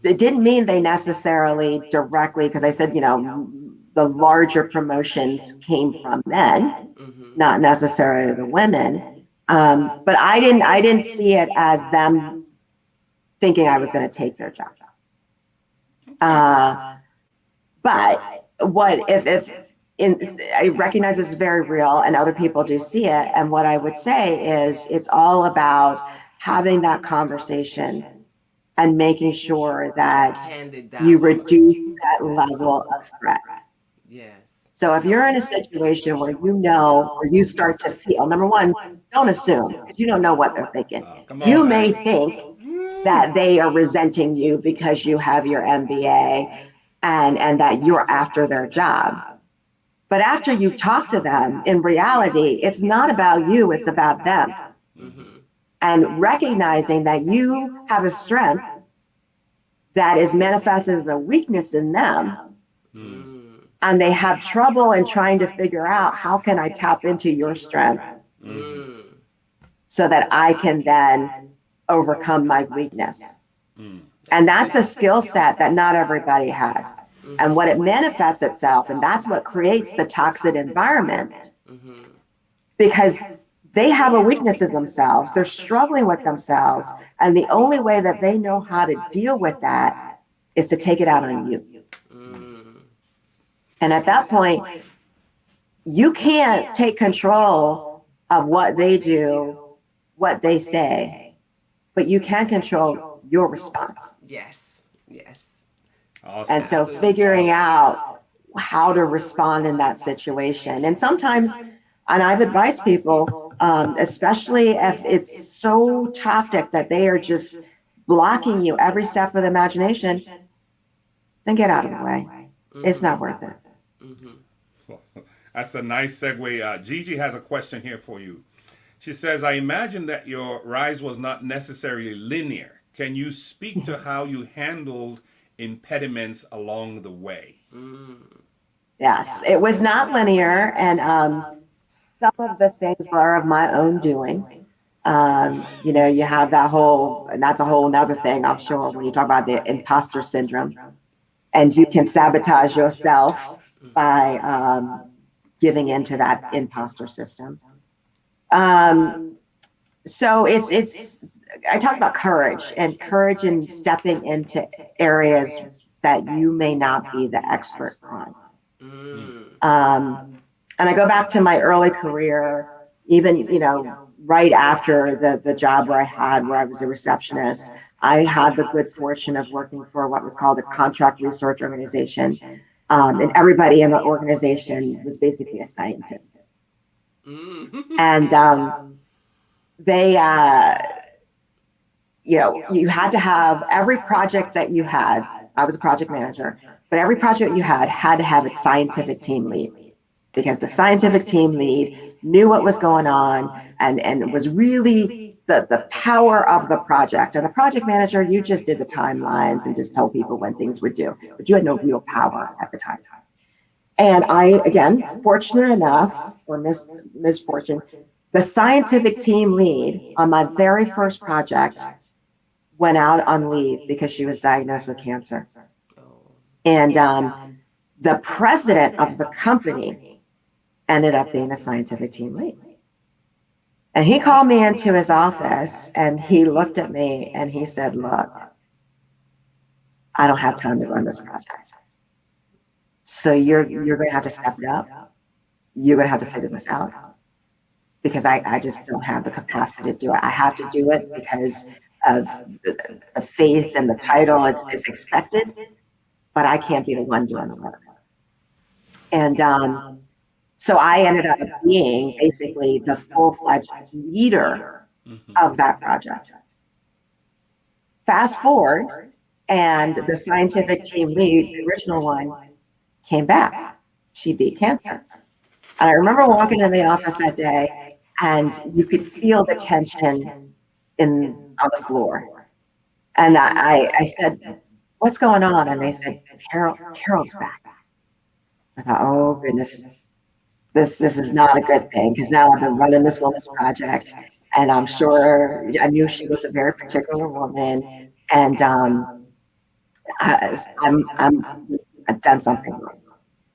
S4: It didn't mean they necessarily directly, because I said, you know, the larger promotions came from men, not necessarily the women. But I didn't see it as them thinking I was going to take their job. But what if I recognize it's very real and other people do see it. And what I would say is it's all about having that conversation and making sure that you reduce that level of threat.
S3: Yes.
S4: So if you're in a situation where you know, or you start to feel, number one, don't assume, because you don't know what they're thinking. You may think that they are resenting you because you have your MBA and that you're after their job. But after you talk to them, in reality, it's not about you, it's about them. and recognizing that you have a strength that is manifested as a weakness in them, and they have trouble in trying to figure out, how can I tap into your strength so that I can then overcome my weakness. And that's a skill set that not everybody has. And what it manifests itself, and that's what creates the toxic environment, because they have a weakness in themselves. They're struggling with themselves. And the only way that they know how to deal with that is to take it out on you. And at that point, you can't take control of what they do, what they say, but you can control your response.
S3: Yes. Yes.
S2: Awesome.
S4: And so figuring out how to respond in that situation. And sometimes, and I've advised people, especially if it's so toxic that they are just blocking you every step of the imagination, then get out of the way. It's not worth it.
S2: That's a nice segue. Gigi has a question here for you. She says, I imagine that your rise was not necessarily linear. Can you speak to how you handled impediments along the way?
S4: Yes, it was not linear. And some of the things are of my own doing. You have that whole, and that's a whole nother thing, I'm sure, when you talk about the imposter syndrome. And you can sabotage yourself by giving into that imposter system. So I talk about courage in stepping into areas that you may not be the expert on. And I go back to my early career, even, right after the job where I was a receptionist. I had the good fortune of working for what was called a contract research organization. And everybody in the organization was basically a scientist. And they, you had to have every project that you had. I was a project manager, but every project that you had to have a scientific team lead, because the scientific team lead knew what was going on and it was really the power of the project. And the project manager, you just did the timelines and just told people when things were due, but you had no real power at the time. And I, again, fortunate enough, or misfortune, the scientific team lead on my very first project went out on leave because she was diagnosed with cancer. And the president of the company ended up being the scientific team lead. And he called me into his office and he looked at me and he said, look, I don't have time to run this project. So you're going to have to step it up. You're going to have to figure this out, because I just don't have the capacity to do it. I have to do it because of the faith and the title is expected, but I can't be the one doing the work. And so I ended up being basically the full-fledged leader of that project. Fast forward, and the scientific team lead, the original one, came back. She beat cancer. And I remember walking in the office that day, and you could feel the tension on the floor. And I said, what's going on? And they said, Carol's back. I thought, oh goodness, this is not a good thing, because now I've been running this woman's project, and I'm sure I knew she was a very particular woman, and I've done something wrong.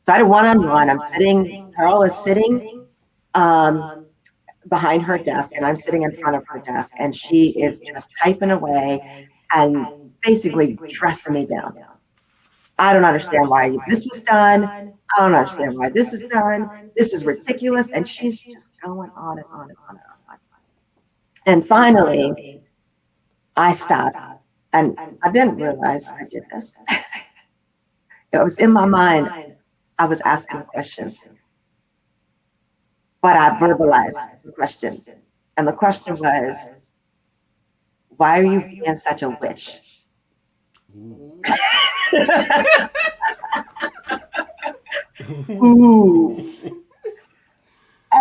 S4: So I had a one-on-one. Carol is sitting behind her desk, and I'm sitting in front of her desk, and she is just typing away and basically dressing me down. I don't understand why this was done. I don't understand why this is done. This is ridiculous. And she's just going on and on and on and on. And finally, I stopped, and I didn't realize I did this. It was in my mind. I was asking a question, but I verbalized the question. And the question was, why are you being such a witch? Ooh.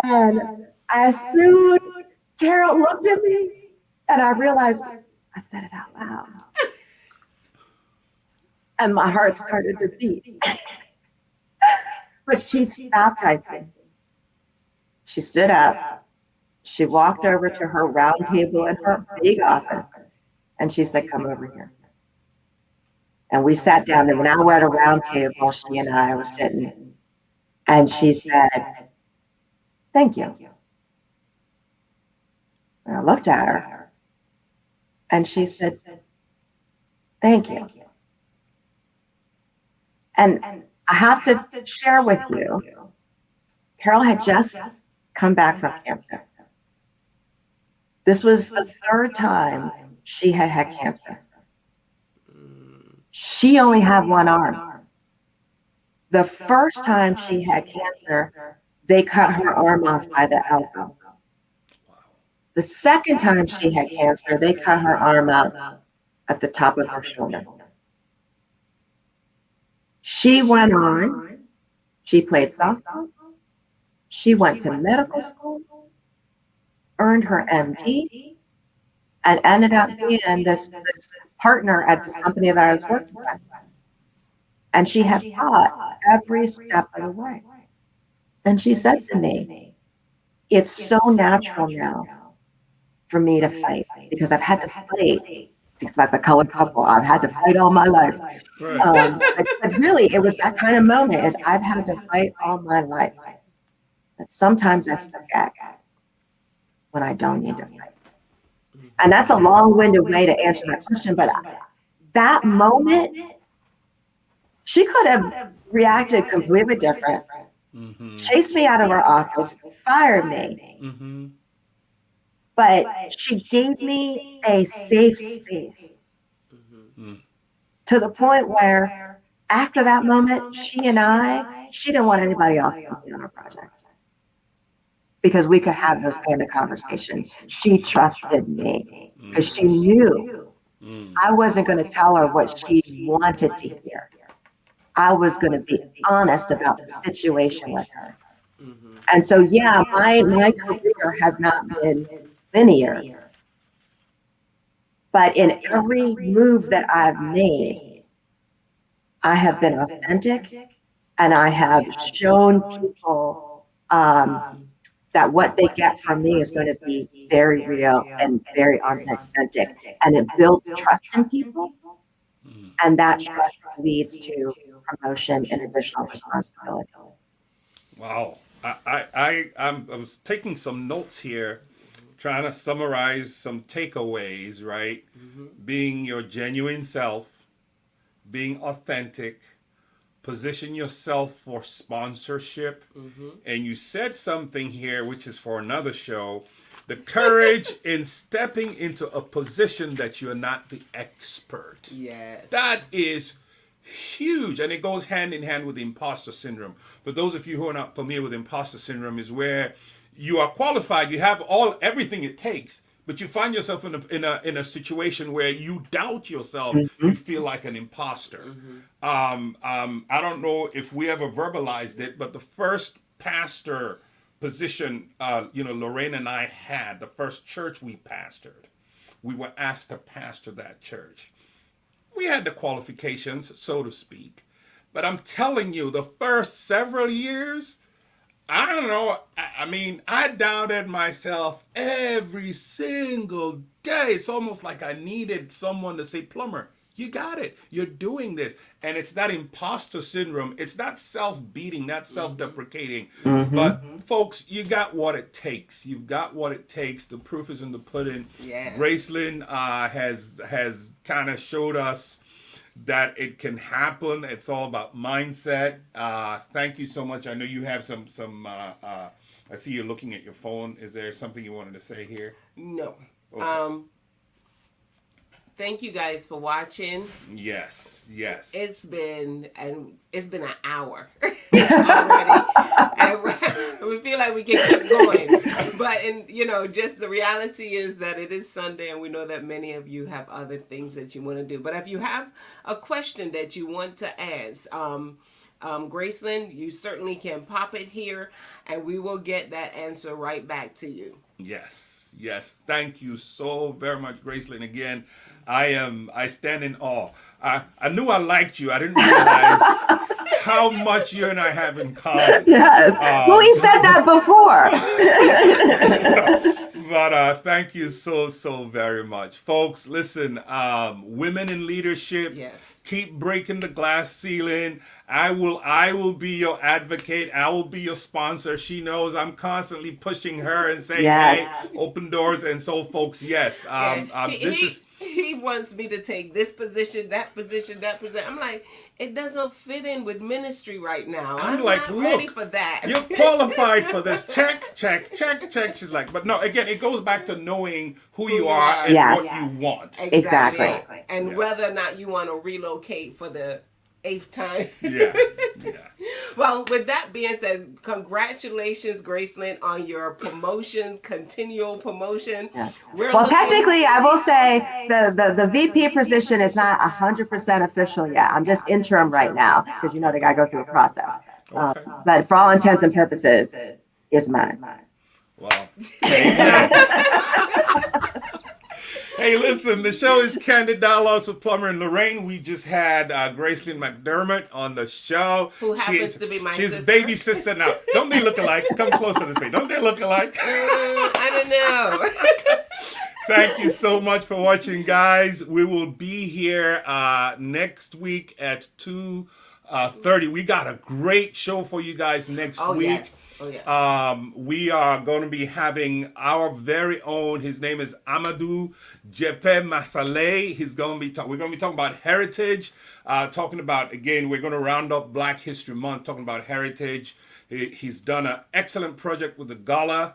S4: And as soon Carol looked at me, And I realized I said it out loud. And my heart started to beat. But she stopped typing. She stood up. She walked over to her round table in her big office. And she said, come over here. And we sat down. And now we're at a round table. She and I were sitting. And she said, thank you. And I looked at her. And she said, thank you. And I have to share with you, Carol had just come back from cancer. This was the third time she had had cancer. She only had one arm. The first time she had cancer, they cut her arm off by the elbow. The second time she had cancer, they cut her arm out at the top of her shoulder. She went on, she played softball, she went to medical school, earned her MD, and ended up being this partner at this company that I was working with. And she had fought every step of the way. And she said to me, it's so natural now for me to fight because I've had to fight. It's like the colored couple. I've had to fight all my life. But really, it was that kind of moment is I've had to fight all my life. But sometimes I forget when I don't need to fight. And that's a long-winded way to answer that question. But that moment, she could have reacted completely different. Chased me out of her office, fired me. But she gave me a safe space to the point where after that moment, she didn't want anybody else to on our projects because we could have those kind of conversations. She trusted me because she knew I wasn't going to tell her what she wanted to hear. I was going to be honest about the situation with her. And so, yeah, my career has not been linear. But in every move that I've made, I have been authentic and I have shown people that what they get from me is going to be very real and very authentic. And it builds trust in people. And that trust leads to promotion and additional responsibility.
S2: Wow. I was taking some notes here, trying to summarize some takeaways, right? Being your genuine self, being authentic, position yourself for sponsorship. And you said something here, which is for another show, the courage in stepping into a position that you're not the expert.
S3: Yes.
S2: That is huge, and it goes hand in hand with the imposter syndrome. For those of you who are not familiar with imposter syndrome, is where you are qualified, you have everything it takes, but you find yourself in a situation where you doubt yourself. You feel like an imposter. I don't know if we ever verbalized it, but the first pastor position, Lorraine and I had, the first church we pastored, we were asked to pastor that church. We had the qualifications, so to speak. But I'm telling you, the first several years, I don't know. I doubted myself every single day. It's almost like I needed someone to say, Plumber, you got it. You're doing this. And it's that imposter syndrome. It's not self-beating, not self-deprecating. But folks, you got what it takes. You've got what it takes. The proof is in the pudding.
S3: Yes.
S2: Gracelyn has kind of showed us that it can happen. It's all about mindset. Thank you so much. I know you have some I see you're looking at your phone. Is there something you wanted to say here?
S3: No.
S2: Okay.
S3: Thank you guys for watching.
S2: Yes.
S3: It's been an hour already. And we feel like we can keep going. But just the reality is that it is Sunday and we know that many of you have other things that you want to do. But if you have a question that you want to ask, Gracelyn, you certainly can pop it here and we will get that answer right back to you.
S2: Yes. yes. Thank you so very much, Gracelyn. Again, I stand in awe. I knew I liked you. I didn't realize how much you and I have in common.
S4: Yes. Well, we said that before.
S2: But thank you so very much, folks. Listen, women in leadership.
S3: Yes.
S2: Keep breaking the glass ceiling. I will be your advocate. I will be your sponsor. She knows I'm constantly pushing her and saying,
S4: Yes.
S2: "Hey, open doors." And so, folks, yes,
S3: He wants me to take this position, that position, that position. I'm like, it doesn't fit in with ministry right now. I'm
S2: like,
S3: not ready
S2: look,
S3: for that.
S2: You're qualified for this. Check, check, check, check. She's like, but no, again, it goes back to knowing who you are and
S4: Yes.
S2: what you want.
S4: Exactly.
S3: And
S2: Yeah.
S3: whether or not you want to relocate for the 8th time.
S2: Yeah.
S3: Well, with that being said, congratulations, Gracelyn, on your promotion, continual promotion.
S4: Yes.
S3: We're
S4: Well,
S3: looking-
S4: technically, I will say the VP position is not 100% official yet. I'm just interim right now because you know they got to go through a process.
S2: Okay.
S4: But for all intents and purposes, it's mine.
S2: Well, amen. Hey, listen, the show is Candid Dialogues with Plummer and Lorraine. We just had Gracelyn McDermott on the show.
S3: Who happens to be my
S2: She's
S3: sister.
S2: baby sister now. Don't they look alike? Come closer this way. Don't they look alike?
S3: I don't know.
S2: Thank you so much for watching, guys. We will be here next week at 2:30. We got a great show for you guys next week.
S3: Yes. Oh, yeah.
S2: We are going to be having our very own. His name is Amadou Jepe Masaleh. We're going to be talking about heritage. Talking about, again, we're going to round up Black History Month. Talking about heritage. He's done an excellent project with the Gala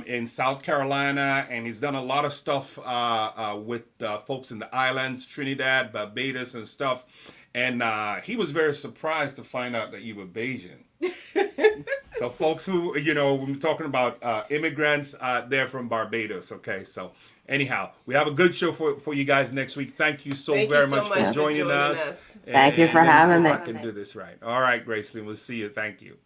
S2: in South Carolina, and he's done a lot of stuff with folks in the islands, Trinidad, Barbados, and stuff. And he was very surprised to find out that you were Bayesian. So folks who, when we're talking about immigrants, they're from Barbados, okay? So anyhow, we have a good show for you guys next week. Thank you so very much for joining us.
S4: Thank you for
S2: And let me see
S4: having
S2: if
S4: me.
S2: I can do this right. All right, Gracelyn, we'll see you. Thank you.